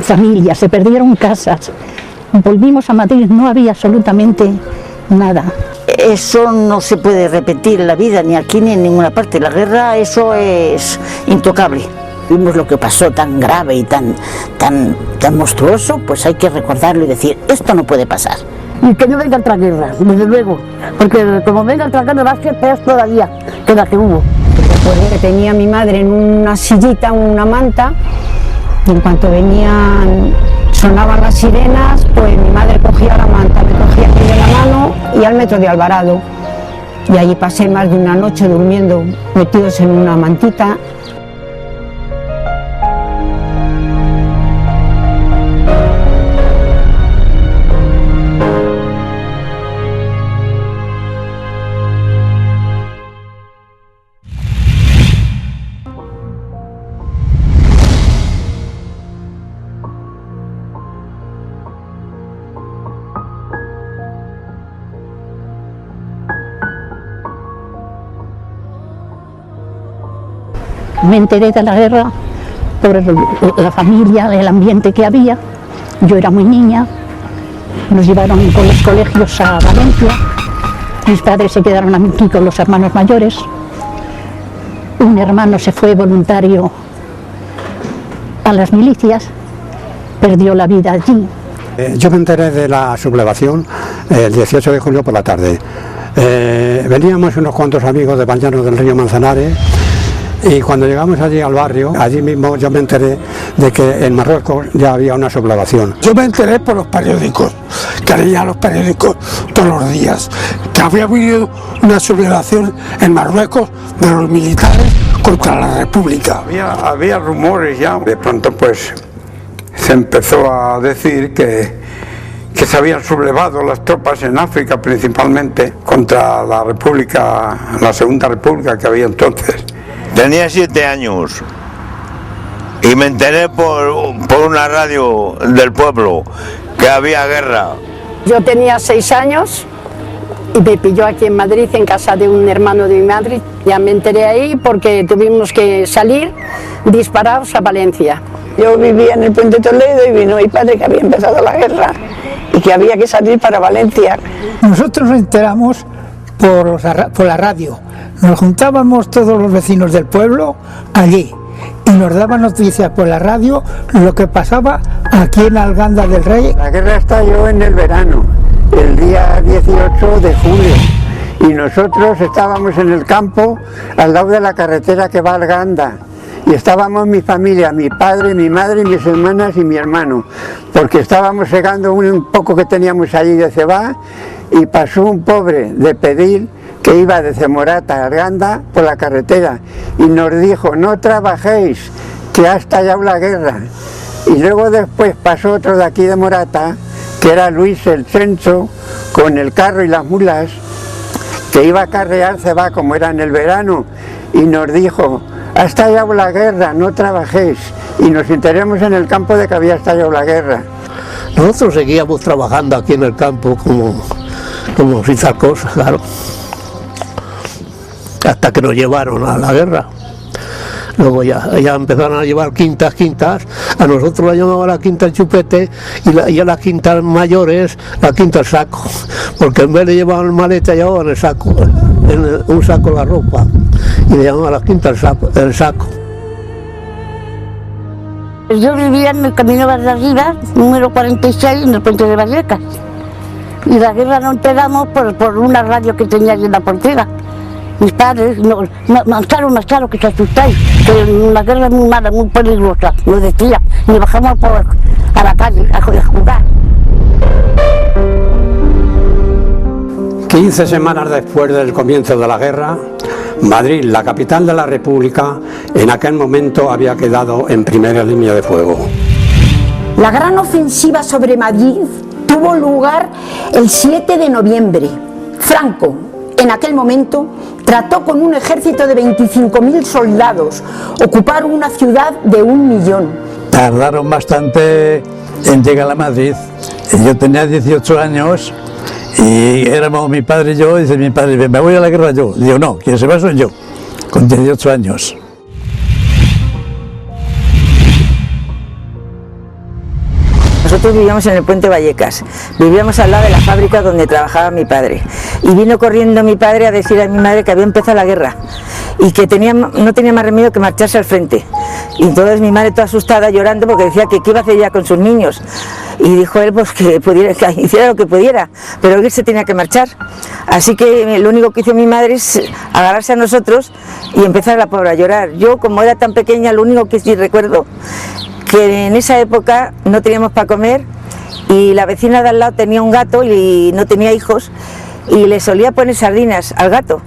familias, se perdieron casas. Volvimos a Madrid, no había absolutamente nada. Eso no se puede repetir en la vida, ni aquí ni en ninguna parte. La guerra, eso es intocable. Vimos lo que pasó tan grave y tan monstruoso, pues hay que recordarlo y decir, esto no puede pasar. Y que no venga otra guerra, desde luego, porque como venga otra guerra va a ser peor todavía que la que hubo. Recuerdo que tenía a mi madre en una sillita, una manta, y en cuanto sonaban las sirenas, pues mi madre cogía la manta, me cogía aquí de la mano y al metro de Alvarado. Y allí pasé más de una noche durmiendo, metidos en una mantita. Me enteré de la guerra por la familia, el ambiente que había. Yo era muy niña, nos llevaron con los colegios a Valencia, mis padres se quedaron aquí con los hermanos mayores, un hermano se fue voluntario a las milicias, perdió la vida allí. Yo me enteré de la sublevación el 18 de julio por la tarde. Veníamos unos cuantos amigos de Bañanos del Río Manzanares. Y cuando llegamos allí al barrio, allí mismo yo me enteré de que en Marruecos ya había una sublevación. Yo me enteré por los periódicos, que leía los periódicos todos los días, que había habido una sublevación en Marruecos de los militares contra la República. Había rumores ya, de pronto pues se empezó a decir que se habían sublevado las tropas en África principalmente contra la República, la Segunda República que había entonces. Tenía 7 años y me enteré por una radio del pueblo que había guerra. Yo tenía 6 años y me pilló aquí en Madrid, en casa de un hermano de mi madre. Ya me enteré ahí porque tuvimos que salir disparados a Valencia. Yo vivía en el Puente Toledo y vino mi padre que había empezado la guerra y que había que salir para Valencia. Nosotros nos enteramos por la radio. Nos juntábamos todos los vecinos del pueblo allí y nos daban noticias por la radio lo que pasaba aquí en Arganda del Rey. La guerra estalló en el verano, el día 18 de julio, y nosotros estábamos en el campo al lado de la carretera que va a Arganda. Y estábamos mi familia, mi padre, mi madre, mis hermanas y mi hermano, porque estábamos segando un poco que teníamos allí de cebá y pasó un pobre de pedir que iba desde Morata a Arganda por la carretera y nos dijo: no trabajéis, que ha estallado la guerra. Y luego después pasó otro de aquí de Morata, que era Luis el Censo, con el carro y las mulas, que iba a carrear cebá como era en el verano, y nos dijo: ha estallado la guerra, no trabajéis. Y nos enteramos en el campo de que había estallado la guerra. Nosotros seguíamos trabajando aquí en el campo como sin tal cosa, claro, hasta que nos llevaron a la guerra. Luego ya empezaron a llevar quintas, a nosotros la llamaban la quinta el chupete y a las quintas mayores la quinta el saco, porque en vez de llevar el maleta llevaban el saco, un saco la ropa, y le llamaban la quinta el saco. Yo vivía en el Camino de Arriba, número 46, en el Puente de Vallecas, y la guerra nos enteramos por una radio que tenía allí en la portera. Mis padres, más claro que se asustáis, que la guerra es muy mala, muy peligrosa, nos decía, y bajamos a la calle a jugar. 15 semanas después del comienzo de la guerra, Madrid, la capital de la República, en aquel momento había quedado en primera línea de fuego. La gran ofensiva sobre Madrid tuvo lugar el 7 de noviembre. Franco, en aquel momento, trató con un ejército de 25.000 soldados ocupar una ciudad de 1 millón. Tardaron bastante en llegar a Madrid. Yo tenía 18 años y éramos mi padre y yo, y dice mi padre: me voy a la guerra yo. Digo: no, quien se va soy yo, con 18 años. nosotros vivíamos en el Puente Vallecas, vivíamos al lado de la fábrica donde trabajaba mi padre, y vino corriendo mi padre a decir a mi madre que había empezado la guerra y que no tenía más remedio que marcharse al frente. Y entonces mi madre toda asustada, llorando, porque decía que qué iba a hacer ya con sus niños, y dijo él pues que hiciera lo que pudiera, pero él se tenía que marchar. Así que lo único que hizo mi madre es agarrarse a nosotros y empezar la pobre a llorar. Yo, como era tan pequeña, lo único que sí recuerdo que en esa época no teníamos para comer, y la vecina de al lado tenía un gato y no tenía hijos, y le solía poner sardinas al gato.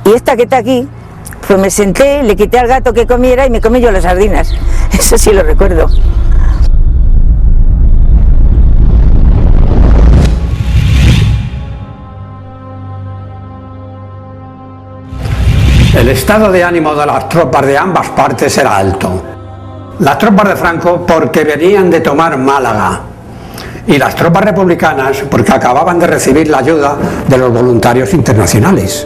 Y esta que está aquí, pues me senté, le quité al gato que comiera y me comí yo las sardinas. Eso sí lo recuerdo. El estado de ánimo de las tropas de ambas partes era alto. Las tropas de Franco porque venían de tomar Málaga, y las tropas republicanas porque acababan de recibir la ayuda de los voluntarios internacionales.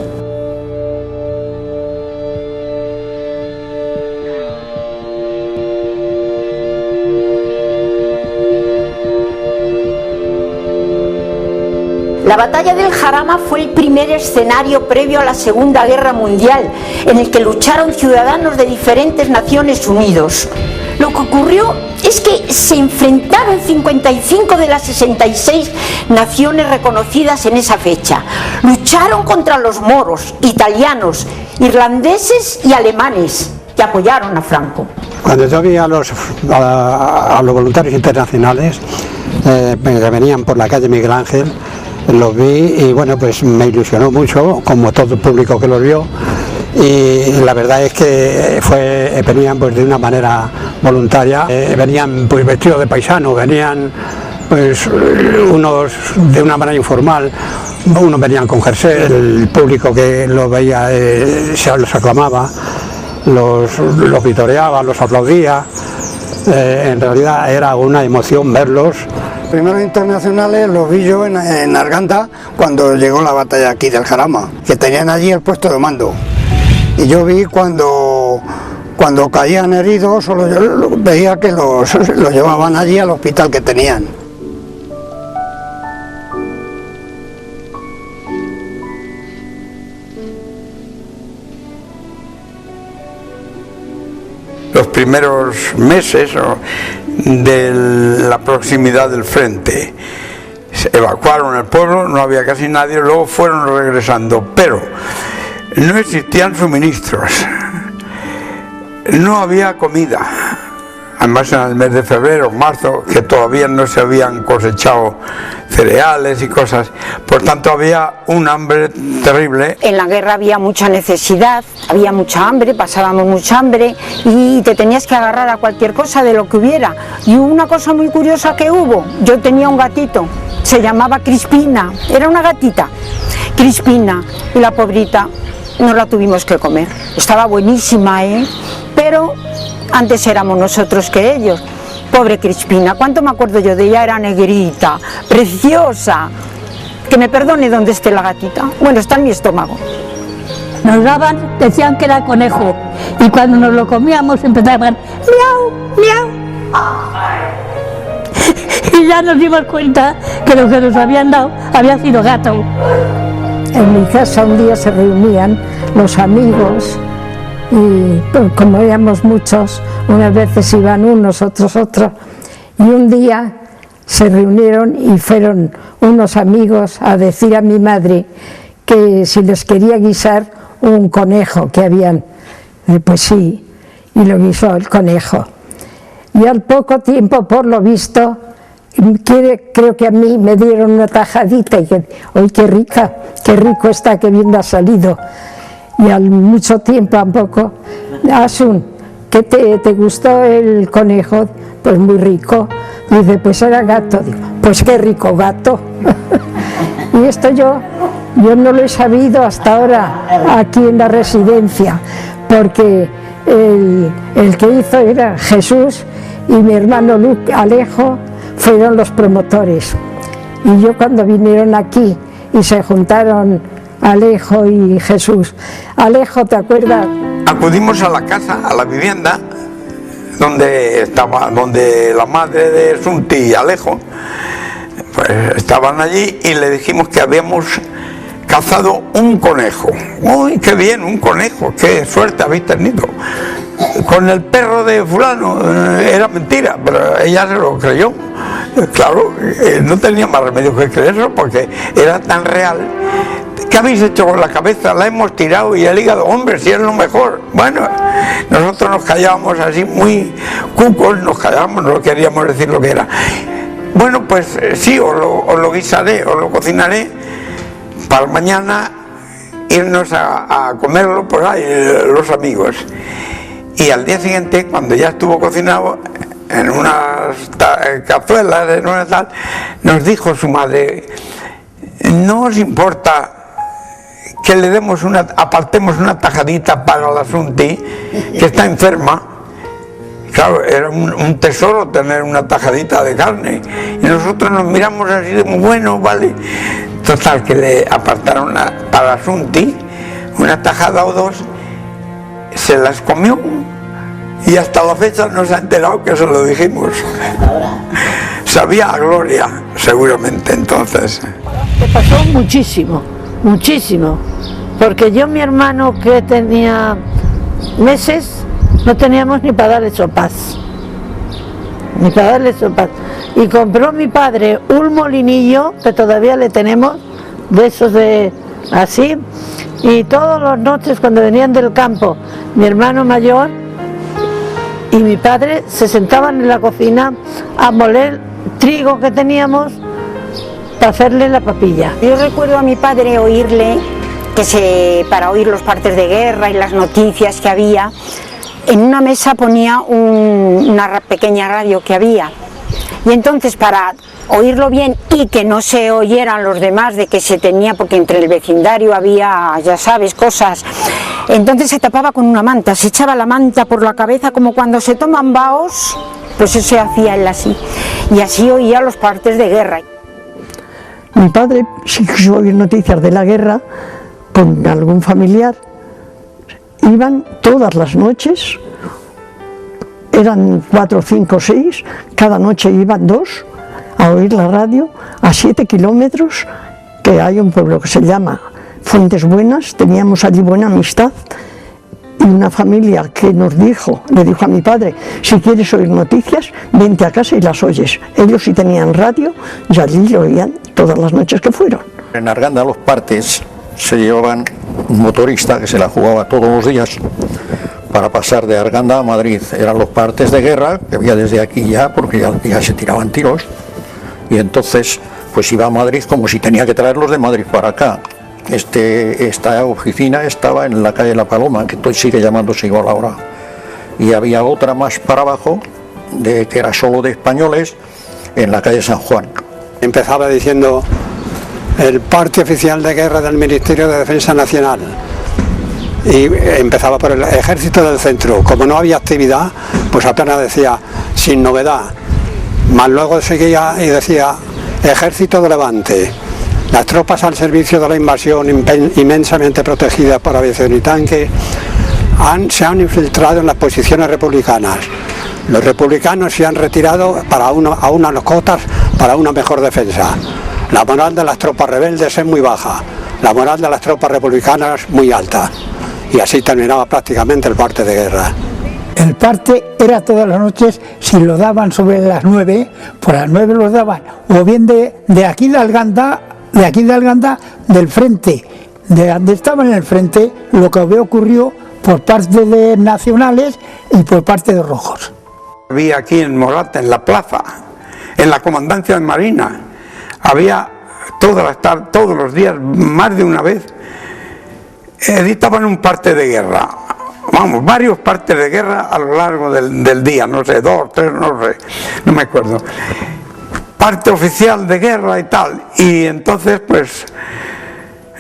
La batalla del Jarama fue el primer escenario previo a la Segunda Guerra Mundial, en el que lucharon ciudadanos de diferentes naciones unidos. Lo que ocurrió es que se enfrentaron 55 de las 66 naciones reconocidas en esa fecha. Lucharon contra los moros, italianos, irlandeses y alemanes, que apoyaron a Franco. Cuando yo vi a los voluntarios internacionales que venían por la calle Miguel Ángel, los vi y bueno, pues me ilusionó mucho, como todo el público que los vio, y la verdad es que venían pues de una manera voluntaria, venían pues vestidos de paisano, venían pues unos de una manera informal, unos venían con jersey, el público que los veía los aclamaba, los vitoreaba, los aplaudía. En realidad era una emoción verlos. Los primeros internacionales los vi yo en Arganda cuando llegó la batalla aquí del Jarama, que tenían allí el puesto de mando. Y yo vi cuando caían heridos, veía que los llevaban allí al hospital que tenían. Los primeros meses de la proximidad del frente, se evacuaron el pueblo, no había casi nadie, luego fueron regresando, pero no existían suministros, no había comida. Además en el mes de febrero, marzo, que todavía no se habían cosechado cereales y cosas, por tanto había un hambre terrible. En la guerra había mucha necesidad, había mucha hambre, pasábamos mucha hambre y te tenías que agarrar a cualquier cosa de lo que hubiera. Y hubo una cosa muy curiosa que hubo, yo tenía un gatito, se llamaba Crispina, era una gatita, Crispina, y la pobrita no la tuvimos que comer. Estaba buenísima, pero antes éramos nosotros que ellos. Pobre Crispina, cuánto me acuerdo yo de ella, era negrita, preciosa. Que me perdone donde esté la gatita. Bueno, está en mi estómago. Nos daban, decían que era conejo, y cuando nos lo comíamos empezaban miau, miau. Y ya nos dimos cuenta que lo que nos habían dado había sido gato. En mi casa un día se reunían los amigos y como éramos muchos, unas veces iban unos, otros, y un día se reunieron y fueron unos amigos a decir a mi madre que si les quería guisar un conejo que habían, pues sí, y lo guisó el conejo. Y al poco tiempo, por lo visto, creo que a mí me dieron una tajadita y que, ¡ay, qué rica, qué rico está, qué bien ha salido! Y al mucho tiempo, a poco, Asun, ¿qué te gustó el conejo? Pues muy rico. Dice, pues era gato. Digo, pues qué rico gato. Y esto yo no lo he sabido hasta ahora aquí en la residencia, porque el que hizo era Jesús y mi hermano Alejo fueron los promotores. Y yo cuando vinieron aquí y se juntaron Alejo y Jesús. Alejo, ¿te acuerdas? Acudimos a la casa, a la vivienda donde la madre de Sunti y Alejo, pues estaban allí, y le dijimos que habíamos cazado un conejo. ¡Uy, qué bien, un conejo! ¡Qué suerte habéis tenido! Con el perro de fulano, era mentira, pero ella se lo creyó. Claro, no tenía más remedio que creerlo, porque era tan real. ¿Qué habéis hecho con la cabeza? La hemos tirado, y el hígado, hombre, si es lo mejor. Bueno, nosotros nos callábamos así, muy cucos, nos callábamos, no queríamos decir lo que era. Bueno, pues sí, os lo guisaré, os lo cocinaré para mañana irnos a comerlo por ahí, los amigos. Y al día siguiente, cuando ya estuvo cocinado, en unas cazuelas, en una tal, nos dijo su madre: ¿no os importa que le demos apartemos una tajadita para la Sunti, que está enferma? Claro, era un tesoro tener una tajadita de carne, y nosotros nos miramos así de bueno, vale. Total, que le apartaron para la Sunti una tajada o dos, se las comió, y hasta la fecha no se ha enterado que se lo dijimos. Sabía a gloria, seguramente, entonces. Me pasó muchísimo, muchísimo, porque yo, mi hermano, que tenía meses, no teníamos ni para darle sopas, y compró mi padre un molinillo, que todavía le tenemos, de esos de así, y todas las noches cuando venían del campo, mi hermano mayor y mi padre se sentaban en la cocina a moler trigo que teníamos para hacerle la papilla. Yo recuerdo a mi padre oírle, para oír los partes de guerra y las noticias que había, en una mesa ponía una pequeña radio que había, y entonces para oírlo bien y que no se oyeran los demás de que se tenía, porque entre el vecindario había, ya sabes, cosas, entonces se tapaba con una manta, se echaba la manta por la cabeza como cuando se toman vaos, pues eso hacía él así, y así oía los partes de guerra. Mi padre, si quiso oír noticias de la guerra con algún familiar, iban todas las noches, eran 4, 5, 6, cada noche iban 2 a oír la radio a 7 kilómetros, que hay un pueblo que se llama Fuentes Buenas, teníamos allí buena amistad, y una familia que le dijo a mi padre: si quieres oír noticias, vente a casa y las oyes. Ellos sí tenían radio, y allí lo oían todas las noches que fueron. En Arganda los partes se llevaban un motorista que se la jugaba todos los días para pasar de Arganda a Madrid. Eran los partes de guerra que había desde aquí ya, porque ya se tiraban tiros, y entonces pues iba a Madrid como si tenía que traerlos de Madrid para acá. Esta oficina estaba en la calle La Paloma, que sigue llamándose igual ahora, y había otra más para abajo, que era solo de españoles, en la calle San Juan. Empezaba diciendo: el parte oficial de guerra del Ministerio de Defensa Nacional, y empezaba por el Ejército del Centro. Como no había actividad, pues apenas decía sin novedad, más luego seguía y decía Ejército de Levante. Las tropas al servicio de la invasión, inmensamente protegidas por aviación y tanque, se han infiltrado en las posiciones republicanas. Los republicanos se han retirado a unas cotas para una mejor defensa. La moral de las tropas rebeldes es muy baja, la moral de las tropas republicanas muy alta. Y así terminaba prácticamente el parte de guerra. El parte era todas las noches, si lo daban sobre las 9, por las 9 los daban, o bien de aquí de Alganda, del frente, de donde estaban en el frente, lo que había ocurrido por parte de nacionales y por parte de rojos. Había aquí en Morata, en la plaza, en la comandancia de Marina, había todos los días, más de una vez, editaban un parte de guerra. Vamos, varios partes de guerra a lo largo del día, no sé, 2, 3, no me acuerdo. Parte oficial de guerra y tal, y entonces pues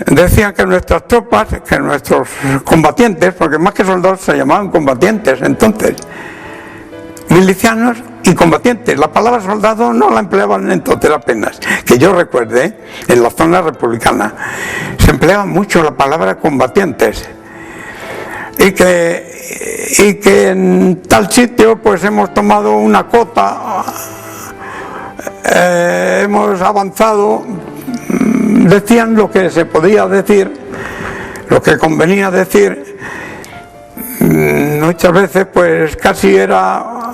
decían que nuestras tropas, que nuestros combatientes, porque más que soldados se llamaban combatientes entonces, milicianos y combatientes. La palabra soldado no la empleaban entonces apenas, que yo recuerde, en la zona republicana se empleaba mucho la palabra combatientes, y que que en tal sitio pues hemos tomado una cota, hemos avanzado, decían lo que se podía decir, lo que convenía decir. Muchas veces pues casi era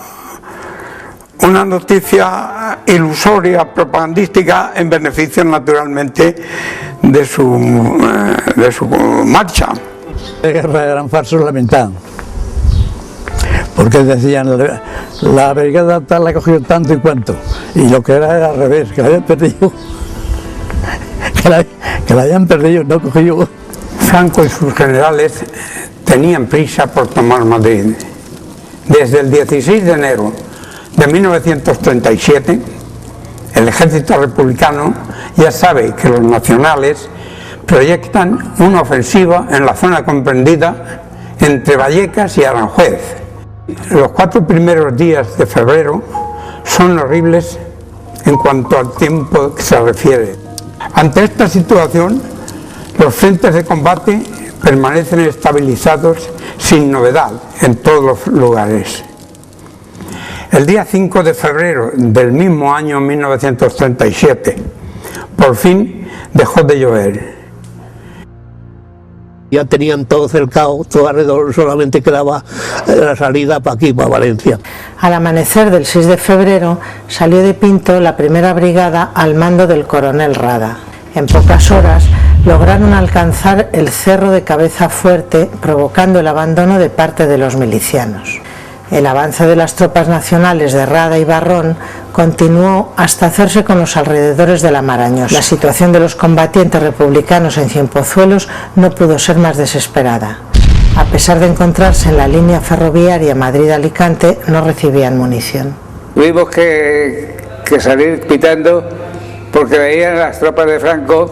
una noticia ilusoria, propagandística, en beneficio naturalmente de su marcha. La guerra eran falsos la mitad, porque decían la brigada tal la cogió tanto y cuanto, y lo que era al revés, que la habían perdido, que la habían perdido, no cogió. Franco y sus generales tenían prisa por tomar Madrid. Desde el 16 de enero de 1937, el ejército republicano ya sabe que los nacionales proyectan una ofensiva en la zona comprendida entre Vallecas y Aranjuez. Los 4 primeros días de febrero son horribles en cuanto al tiempo que se refiere. Ante esta situación, los frentes de combate permanecen estabilizados sin novedad en todos los lugares. El día 5 de febrero del mismo año 1937, por fin dejó de llover. Ya tenían todo cercado, todo alrededor, solamente quedaba la salida para aquí, para Valencia. Al amanecer del 6 de febrero salió de Pinto la primera brigada al mando del coronel Rada. En pocas horas lograron alcanzar el cerro de Cabeza Fuerte, provocando el abandono de parte de los milicianos. El avance de las tropas nacionales de Rada y Barrón continuó hasta hacerse con los alrededores de la Marañosa. La situación de los combatientes republicanos en Cienpozuelos no pudo ser más desesperada. A pesar de encontrarse en la línea ferroviaria Madrid-Alicante, no recibían munición. Tuvimos que salir pitando porque veían las tropas de Franco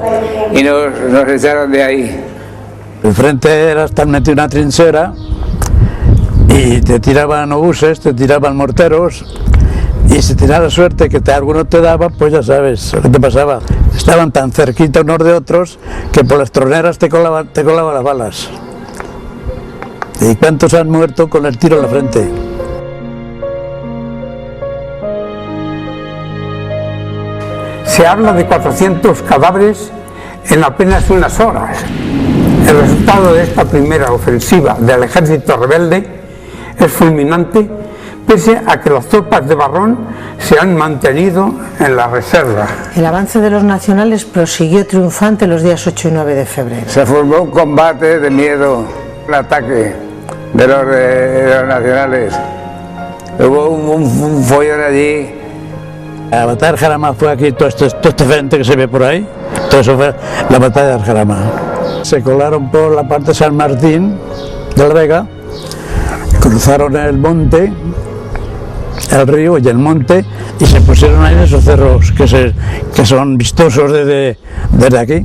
y nos echaron de ahí. El frente era estar metido en una trinchera y te tiraban obuses, te tiraban morteros, y si tenías la suerte que alguno te daba, pues ya sabes lo que te pasaba. Estaban tan cerquita unos de otros que por las troneras te colaban las balas. ¿Y cuántos han muerto con el tiro en la frente? Se habla de 400 cadáveres en apenas unas horas. El resultado de esta primera ofensiva del ejército rebelde es fulminante, pese a que las tropas de Barrón se han mantenido en la reserva. El avance de los nacionales prosiguió triunfante los días 8 y 9 de febrero. Se formó un combate de miedo, el ataque de los nacionales. Hubo un follón allí. La batalla del Jarama fue aquí, todo este frente que se ve por ahí, todo eso fue la batalla del Jarama. Se colaron por la parte de San Martín de la Vega, cruzaron el monte, el río y el monte, y se pusieron ahí en esos cerros que son vistosos desde aquí.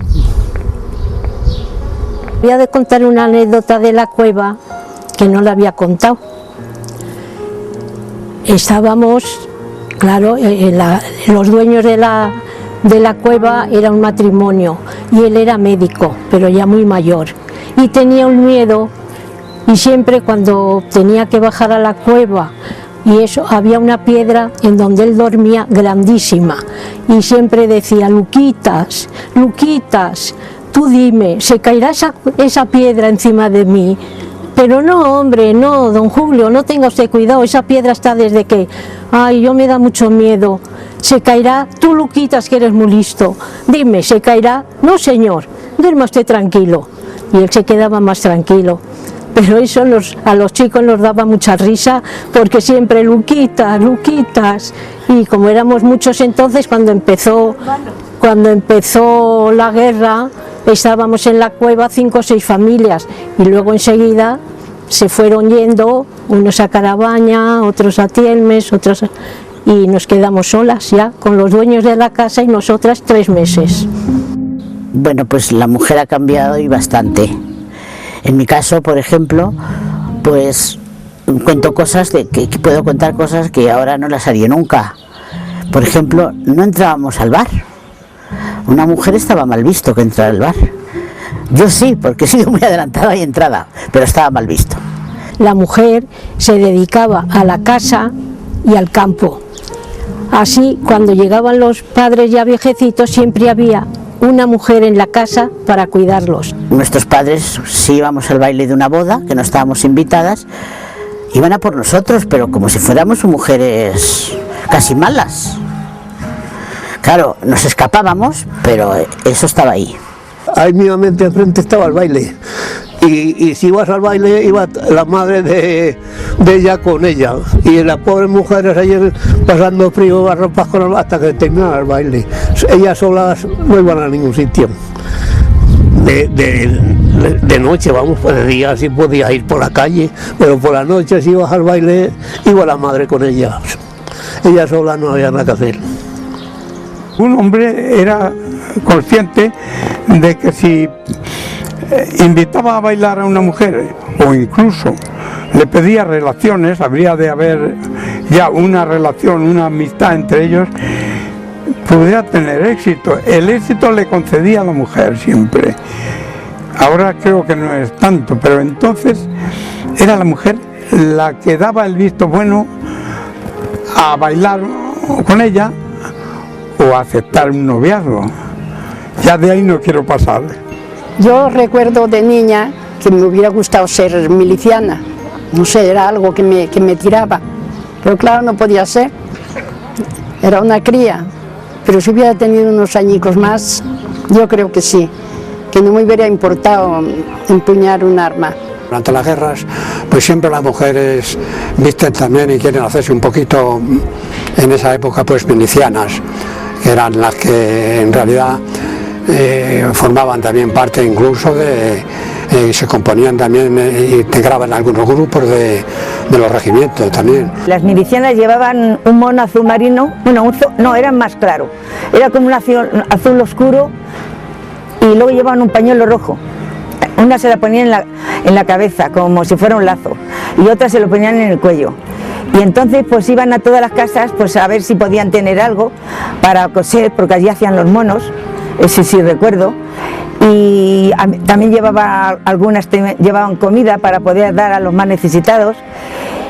Voy a contar una anécdota de la cueva que no la había contado. Estábamos, claro, los dueños de la cueva era un matrimonio y él era médico, pero ya muy mayor, y tenía un miedo. Y siempre cuando tenía que bajar a la cueva y eso, había una piedra en donde él dormía grandísima, y siempre decía: Luquitas, Luquitas, tú dime, ¿se caerá esa piedra encima de mí? Pero no, hombre, no, don Julio, no tenga usted cuidado, esa piedra está desde que... Ay, yo me da mucho miedo. ¿Se caerá? Tú, Luquitas, que eres muy listo. Dime, ¿se caerá? No, señor, duerma usted tranquilo. Y él se quedaba más tranquilo. Pero eso a los chicos nos daba mucha risa, porque siempre Luquitas, Luquitas. Y como éramos muchos entonces, cuando empezó la guerra, estábamos en la cueva 5 o 6 familias, y luego enseguida se fueron yendo, unos a Carabaña, otros a Tielmes, otros y nos quedamos solas ya, con los dueños de la casa y nosotras 3 meses. Bueno, pues la mujer ha cambiado y bastante. En mi caso, por ejemplo, pues cuento cosas que puedo contar cosas que ahora no las haría nunca. Por ejemplo, no entrábamos al bar. Una mujer estaba mal visto que entrara al bar. Yo sí, porque he sido muy adelantada y entrada, pero estaba mal visto. la mujer se dedicaba a la casa y al campo. Así, cuando llegaban los padres ya viejecitos, siempre había una mujer en la casa para cuidarlos. Nuestros padres, si íbamos al baile de una boda, que no estábamos invitadas, iban a por nosotros, pero como si fuéramos mujeres casi malas. Claro, nos escapábamos, pero eso estaba ahí. Ahí mismamente enfrente estaba el baile. Y si ibas al baile, iba la madre de ella con ella. Y las pobres mujeres ayer pasando frío, arropas con hasta que terminara el baile. Ellas solas no iban a ningún sitio. De noche, vamos, pues de día sí podías ir por la calle, pero por la noche si ibas al baile, iba la madre con ellas. Ellas solas no había nada que hacer. Un hombre era consciente de que si invitaba a bailar a una mujer o incluso le pedía relaciones, habría de haber ya una relación, una amistad entre ellos, pudiera tener éxito. El éxito le concedía a la mujer siempre. Ahora creo que no es tanto, pero entonces era la mujer la que daba el visto bueno a bailar con ella o a aceptar un noviazgo. Ya de ahí no quiero pasar. Yo recuerdo de niña que me hubiera gustado ser miliciana, no sé, era algo que me tiraba, pero claro, no podía ser, era una cría, pero si hubiera tenido unos añicos más, yo creo que sí, que no me hubiera importado empuñar un arma. Durante las guerras, pues siempre las mujeres visten también y quieren hacerse un poquito, en esa época, pues milicianas, que eran las que en realidad formaban también parte incluso se componían también, integraban algunos grupos de los regimientos también. Las milicianas llevaban un mono azul marino, bueno, no, eran más claro, era como un azul oscuro y luego llevaban un pañuelo rojo. Una se la ponían en la cabeza como si fuera un lazo y otra se lo ponían en el cuello. Y entonces pues iban a todas las casas pues a ver si podían tener algo para coser, porque allí hacían los monos, ese sí recuerdo, y también llevaban comida para poder dar a los más necesitados.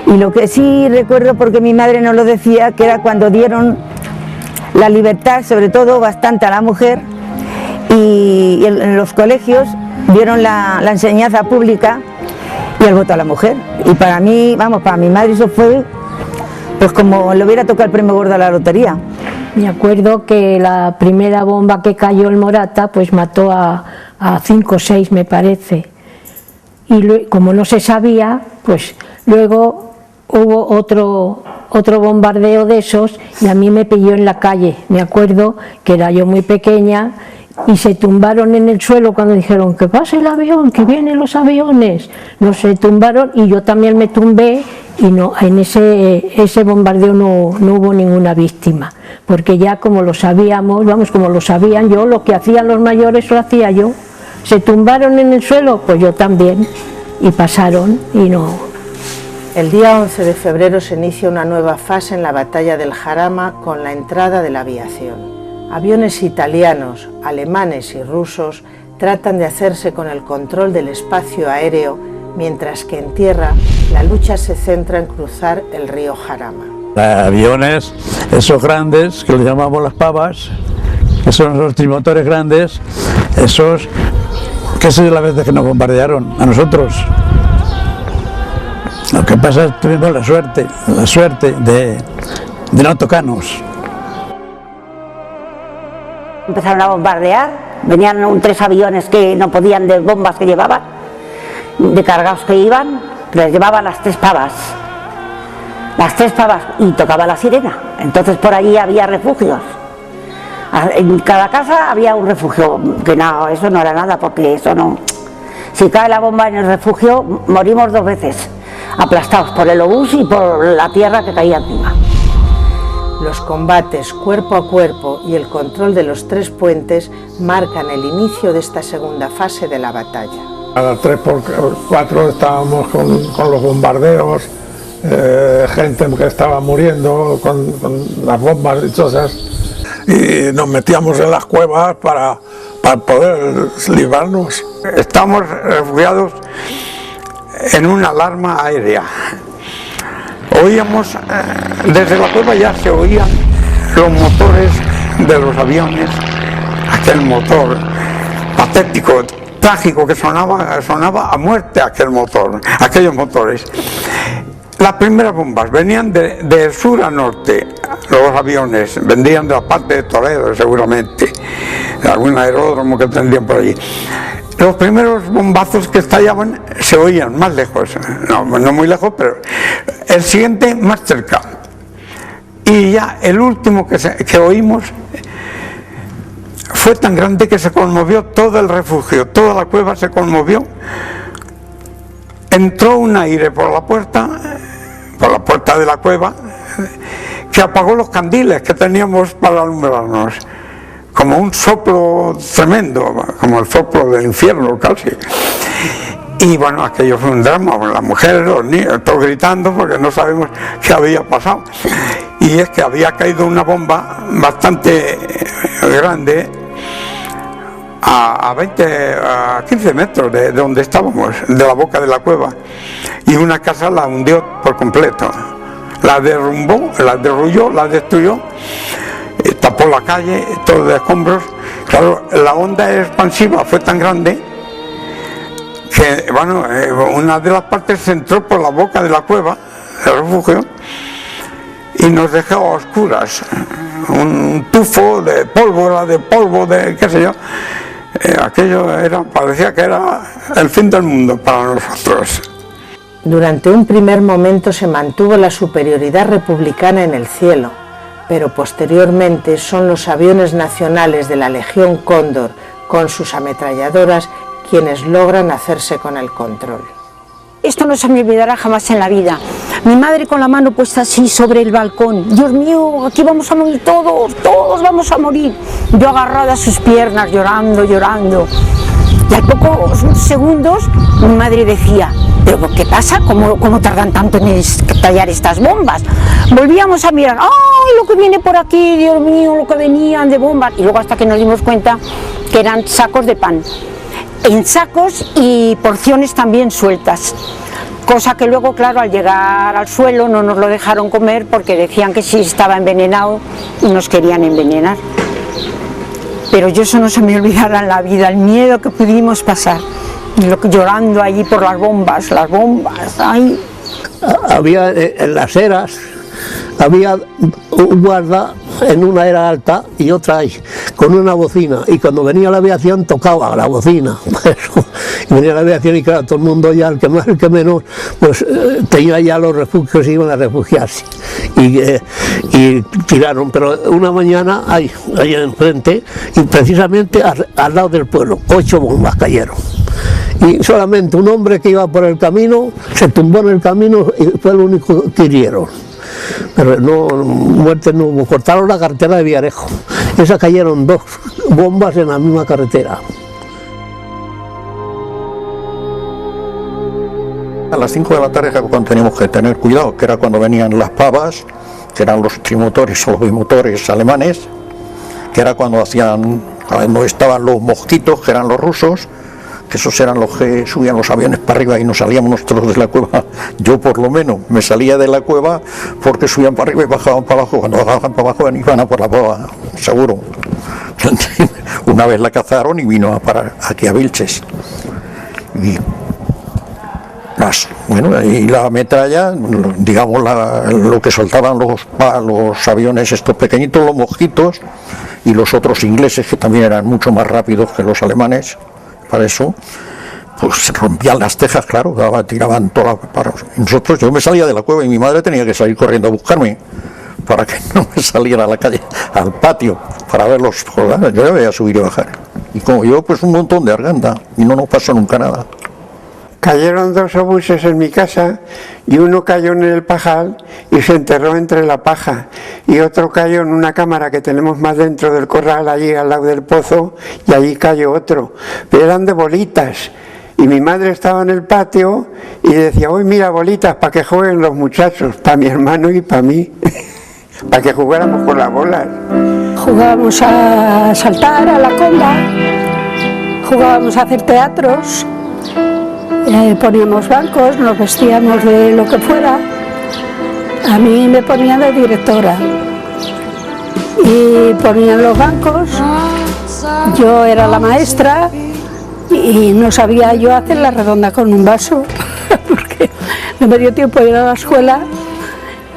Y lo que sí recuerdo, porque mi madre nos lo decía, que era cuando dieron la libertad, sobre todo bastante a la mujer, y en los colegios dieron la enseñanza pública y el voto a la mujer. Y para mí, vamos, para mi madre eso fue pues como le hubiera tocado el premio gordo a la lotería. Me acuerdo que la primera bomba que cayó en Morata pues mató a 5 o 6, me parece, y como no se sabía, pues luego hubo otro bombardeo de esos y a mí me pilló en la calle. Me acuerdo que era yo muy pequeña y se tumbaron en el suelo cuando dijeron que pase el avión, que vienen los aviones. No, se tumbaron y yo también me tumbé y no, en ese bombardeo no hubo ninguna víctima, porque ya como lo sabíamos, vamos, como lo sabían, yo lo que hacían los mayores lo hacía yo. Se tumbaron en el suelo, pues yo también, y pasaron y no. El día 11 de febrero se inicia una nueva fase en la batalla del Jarama con la entrada de la aviación. Aviones italianos, alemanes y rusos tratan de hacerse con el control del espacio aéreo, mientras que en tierra la lucha se centra en cruzar el río Jarama. Aviones, esos grandes, que los llamamos las pavas, que son los trimotores grandes, esos, que esa es la vez que nos bombardearon a nosotros. Lo que pasa es que tuvimos la suerte de no tocarnos. Empezaron a bombardear, venían 3 aviones que no podían, de bombas que llevaban, de cargados que iban, les llevaban las 3 pavas. Las 3 pavas, y tocaba la sirena. Entonces por allí había refugios. En cada casa había un refugio, que no, eso no era nada, porque eso no... Si cae la bomba en el refugio, morimos 2 veces, aplastados por el obús y por la tierra que caía encima. Los combates cuerpo a cuerpo y el control de los 3 puentes marcan el inicio de esta segunda fase de la batalla. Cada 3 por 4 estábamos con los bombardeos, gente que estaba muriendo con las bombas dichosas, y nos metíamos en las cuevas para poder librarnos. Estamos refugiados en una alarma aérea. Oíamos, desde la cueva ya se oían los motores de los aviones, aquel motor patético, trágico que sonaba a muerte aquellos motores. Las primeras bombas venían de sur a norte, los aviones, vendrían de la parte de Toledo seguramente, de algún aeródromo que tendrían por allí. Los primeros bombazos que estallaban se oían más lejos, no muy lejos, pero el siguiente más cerca. Y ya el último que oímos fue tan grande que se conmovió todo el refugio, toda la cueva se conmovió. Entró un aire por la puerta de la cueva, que apagó los candiles que teníamos para alumbrarnos, como un soplo tremendo, como el soplo del infierno casi. Y bueno, aquello fue un drama, las mujeres, los niños, todos gritando porque no sabemos qué había pasado. Y es que había caído una bomba bastante grande a 15 metros de donde estábamos, de la boca de la cueva, y una casa la hundió por completo, la derrumbó, la derrulló, la destruyó, tapó la calle, todo de escombros. Claro, la onda expansiva fue tan grande que, bueno, una de las partes se entró por la boca de la cueva, del refugio, y nos dejó a oscuras, un tufo de pólvora, de qué sé yo. Aquello parecía que era el fin del mundo para nosotros. Durante un primer momento se mantuvo la superioridad republicana en el cielo, pero posteriormente son los aviones nacionales de la Legión Cóndor con sus ametralladoras quienes logran hacerse con el control. Esto no se me olvidará jamás en la vida. Mi madre con la mano puesta así sobre el balcón. Dios mío, aquí vamos a morir todos, todos vamos a morir. Yo agarrada a sus piernas, llorando, llorando. Y al pocos segundos mi madre decía, ¿pero qué pasa? ¿Cómo tardan tanto en estallar estas bombas? Volvíamos a mirar, ¡ay, lo que viene por aquí, Dios mío, lo que venían de bombas! Y luego hasta que nos dimos cuenta que eran sacos de pan. En sacos y porciones también sueltas, cosa que luego, claro, al llegar al suelo no nos lo dejaron comer porque decían que sí estaba envenenado y nos querían envenenar. Pero yo eso no se me olvidará en la vida, el miedo que pudimos pasar, llorando allí por las bombas, ay. Había en las eras, había un guarda en una era alta y otra ahí, con una bocina, y cuando venía la aviación tocaba la bocina. Y venía la aviación y claro, todo el mundo ya, el que más, el que menos, pues tenía ya los refugios y iban a refugiarse. Y tiraron, pero una mañana ahí enfrente, y precisamente al lado del pueblo, 8 bombas cayeron. Y solamente un hombre que iba por el camino se tumbó en el camino y fue el único que hirieron. Pero no, muertes no hubo. Cortaron la carretera de Villarejo. Esa cayeron 2 bombas en la misma carretera. A las 5 de la tarde cuando teníamos que tener cuidado, que era cuando venían las pavas, que eran los trimotores o los bimotores alemanes, que era cuando estaban los mosquitos, que eran los rusos, que esos eran los que subían los aviones para arriba y nos salíamos nosotros de la cueva. Yo por lo menos me salía de la cueva porque subían para arriba y bajaban para abajo. Cuando bajaban para abajo iban a por la pava, seguro. Una vez la cazaron y vino a parar aquí a Vilches. Y más, bueno, y la metralla, digamos lo que soltaban los aviones estos pequeñitos, los mosquitos, y los otros ingleses que también eran mucho más rápidos que los alemanes. Para eso, pues se rompían las tejas, claro, tiraban toda para nosotros. Yo me salía de la cueva y mi madre tenía que salir corriendo a buscarme para que no me saliera a la calle, al patio, para verlos. Yo ya voy a subir y bajar. Y como yo, pues un montón de arganda y no nos pasó nunca nada. Cayeron 2 obuses en mi casa y uno cayó en el pajal y se enterró entre la paja, y otro cayó en una cámara que tenemos más dentro del corral, allí al lado del pozo, y allí cayó otro, pero eran de bolitas. Y mi madre estaba en el patio y decía, uy, mira, bolitas para que jueguen los muchachos, para mi hermano y para mí, para que jugáramos con las bolas. Jugábamos a saltar, a la comba, jugábamos a hacer teatros. Poníamos bancos, nos vestíamos de lo que fuera. A mí me ponían de directora y ponían los bancos, yo era la maestra y no sabía yo hacer la redonda con un vaso porque no me dio tiempo de ir a la escuela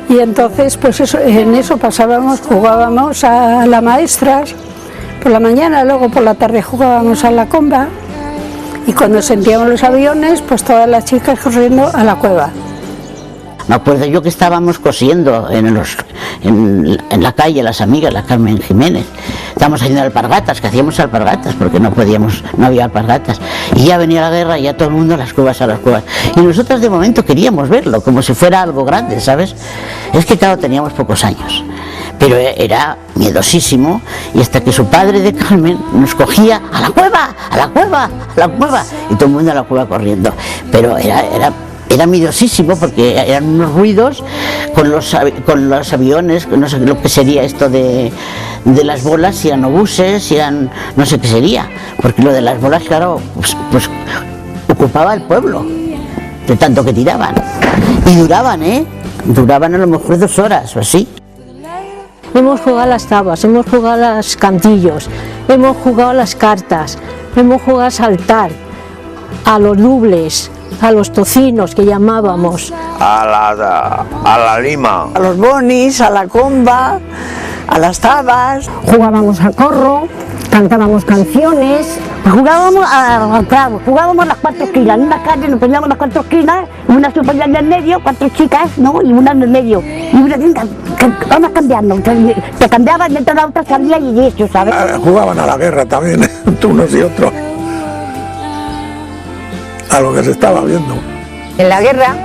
y entonces pues eso, en eso pasábamos, jugábamos a las maestras por la mañana, luego por la tarde jugábamos a la comba y cuando sentíamos los aviones pues todas las chicas corriendo a la cueva. Me acuerdo yo que estábamos cosiendo en la calle, las amigas, la Carmen Jiménez. Estábamos haciendo alpargatas, que hacíamos alpargatas, porque no había alpargatas. Y ya venía la guerra y ya todo el mundo a las cuevas. Y nosotros de momento queríamos verlo, como si fuera algo grande, ¿sabes? Es que claro, teníamos pocos años. Pero era miedosísimo, y hasta que su padre de Carmen nos cogía a la cueva, a la cueva, a la cueva, y todo el mundo a la cueva corriendo. Pero era miedosísimo porque eran unos ruidos con los aviones, no sé lo que sería esto de las bolas, si eran obuses, si eran, no sé qué sería, porque lo de las bolas, claro, pues ocupaba el pueblo, de tanto que tiraban. Y duraban a lo mejor 2 horas o así. Hemos jugado a las tabas, hemos jugado a los cantillos, hemos jugado a las cartas, hemos jugado a saltar, a los dobles, a los tocinos que llamábamos. A la lima. A los bonis, a la comba, a las tabas. Jugábamos al corro, cantábamos canciones. Jugábamos al clavo, jugábamos las 4 esquinas. En una calle nos poníamos las 4 esquinas, y una se ponía en el medio, 4 chicas, ¿no? Y una en el medio. Y una vamos cambiando, te cambiaban y entonces la otra salía y eso, ¿sabes? Jugaban a la guerra también, unos y otros. A lo que se estaba viendo. En la guerra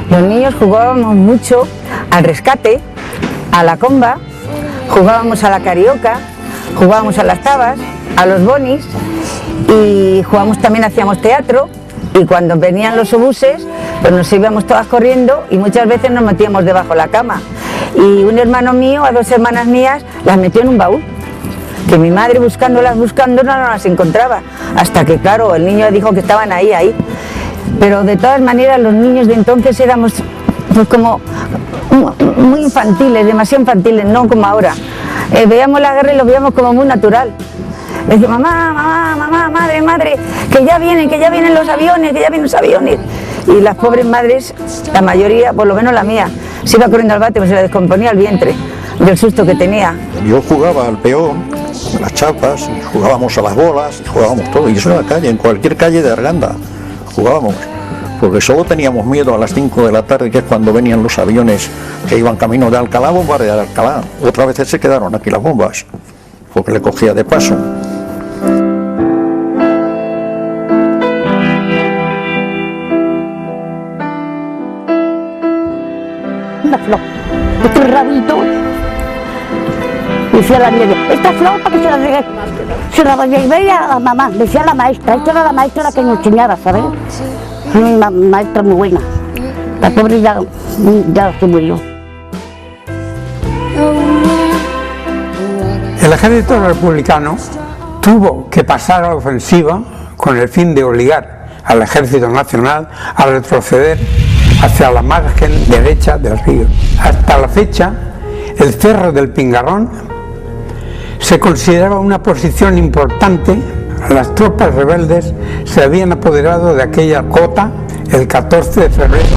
los niños jugábamos mucho al rescate, a la comba, jugábamos a la carioca, jugábamos a las tabas, a los bonis y hacíamos teatro, y cuando venían los obuses pues nos íbamos todas corriendo y muchas veces nos metíamos debajo de la cama, y un hermano mío a 2 hermanas mías las metió en un baúl, que mi madre buscando no las encontraba, hasta que claro, el niño dijo que estaban ahí. Pero de todas maneras los niños de entonces éramos pues como muy infantiles, demasiado infantiles, no como ahora. Veíamos la guerra y lo veíamos como muy natural. Le decía, mamá, madre, que ya vienen los aviones, Y las pobres madres, la mayoría, por lo menos la mía, se iba corriendo al bate, pues se le descomponía el vientre del susto que tenía. Yo jugaba al peón, a las chapas, y jugábamos a las bolas, y jugábamos todo, y eso en la calle, en cualquier calle de Arganda jugábamos, porque solo teníamos miedo a las 5 de la tarde, que es cuando venían los aviones que iban camino de Alcalá a bombardear Alcalá. Otras veces se quedaron aquí las bombas, porque le cogía de paso. Una flor, este rabito, decía la nieve, esta flor para que se la regué a la mamá, decía la maestra, esta era la maestra la que nos enseñaba, ¿sabes? Una maestra muy buena, la pobre ya se murió. El ejército republicano tuvo que pasar a la ofensiva con el fin de obligar al ejército nacional a retroceder hacia la margen derecha del río. Hasta la fecha, el Cerro del Pingarrón se consideraba una posición importante. Las tropas rebeldes se habían apoderado de aquella cota el 14 de febrero.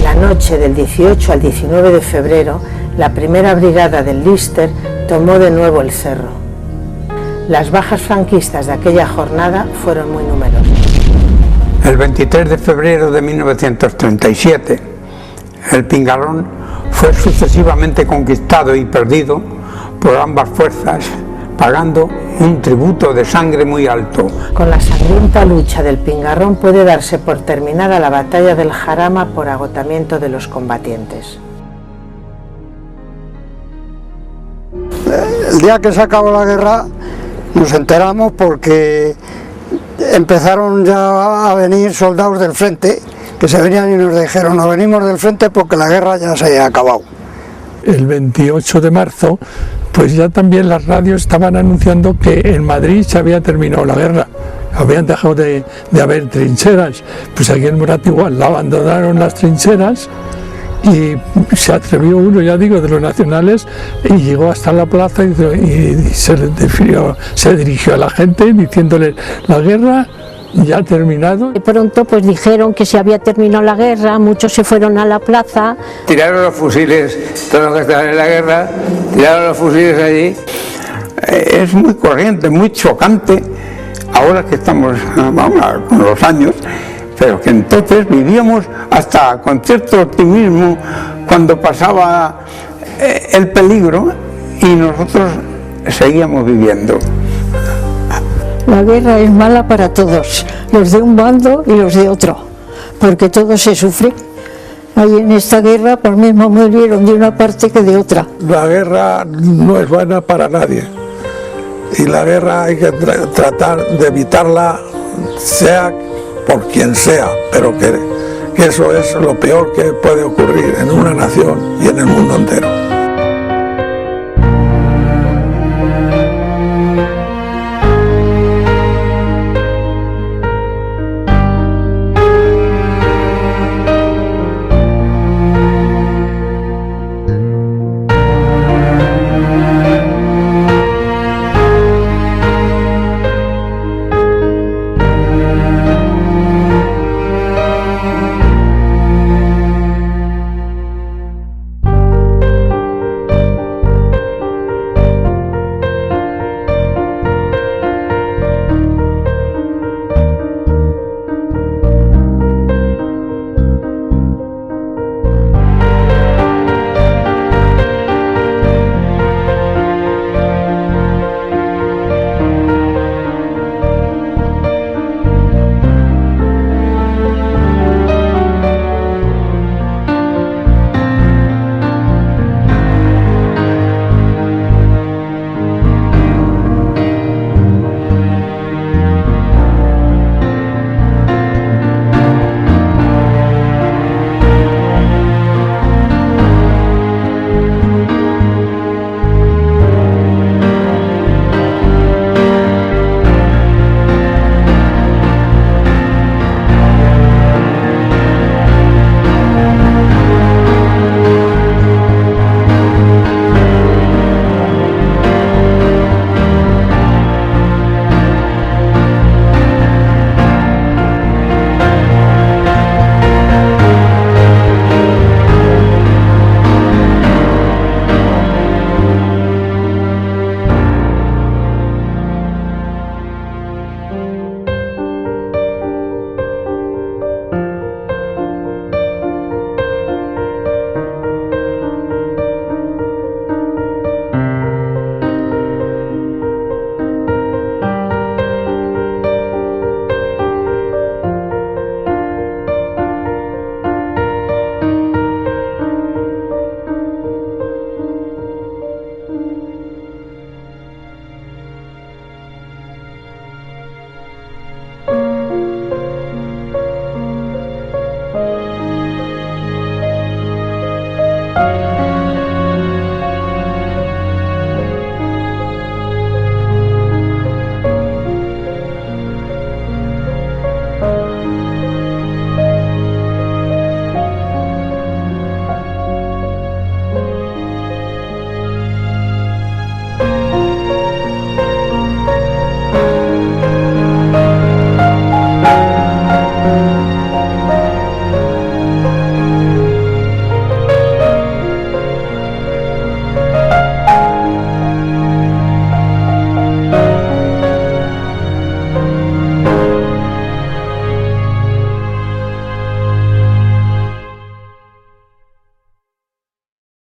La noche del 18 al 19 de febrero, la primera brigada del Lister tomó de nuevo el cerro. Las bajas franquistas de aquella jornada fueron muy numerosas. El 23 de febrero de 1937, el Pingarrón fue sucesivamente conquistado y perdido por ambas fuerzas, pagando un tributo de sangre muy alto. Con la sangrienta lucha del Pingarrón puede darse por terminada la batalla del Jarama por agotamiento de los combatientes. El día que se acabó la guerra nos enteramos porque empezaron ya a venir soldados del frente, que se venían y nos dijeron, no venimos del frente porque la guerra ya se ha acabado. El 28 de marzo, pues ya también las radios estaban anunciando que en Madrid se había terminado la guerra. habían dejado de haber trincheras. Pues aquí en Morat igual, abandonaron las trincheras y se atrevió uno, ya digo, de los nacionales, y llegó hasta la plaza y se dirigió a la gente diciéndole: la guerra ya ha terminado. De pronto pues dijeron que se había terminado la guerra, muchos se fueron a la plaza. Tiraron los fusiles, todos los que estaban en la guerra, tiraron los fusiles allí. Es muy corriente, muy chocante, ahora que estamos con los años, pero que entonces vivíamos hasta con cierto optimismo cuando pasaba el peligro y nosotros seguíamos viviendo. La guerra es mala para todos, los de un bando y los de otro, porque todos se sufren. Ahí en esta guerra por mismo murieron de una parte que de otra. La guerra no es buena para nadie y la guerra hay que tratar de evitarla, sea por quien sea, pero que eso es lo peor que puede ocurrir en una nación y en el mundo entero.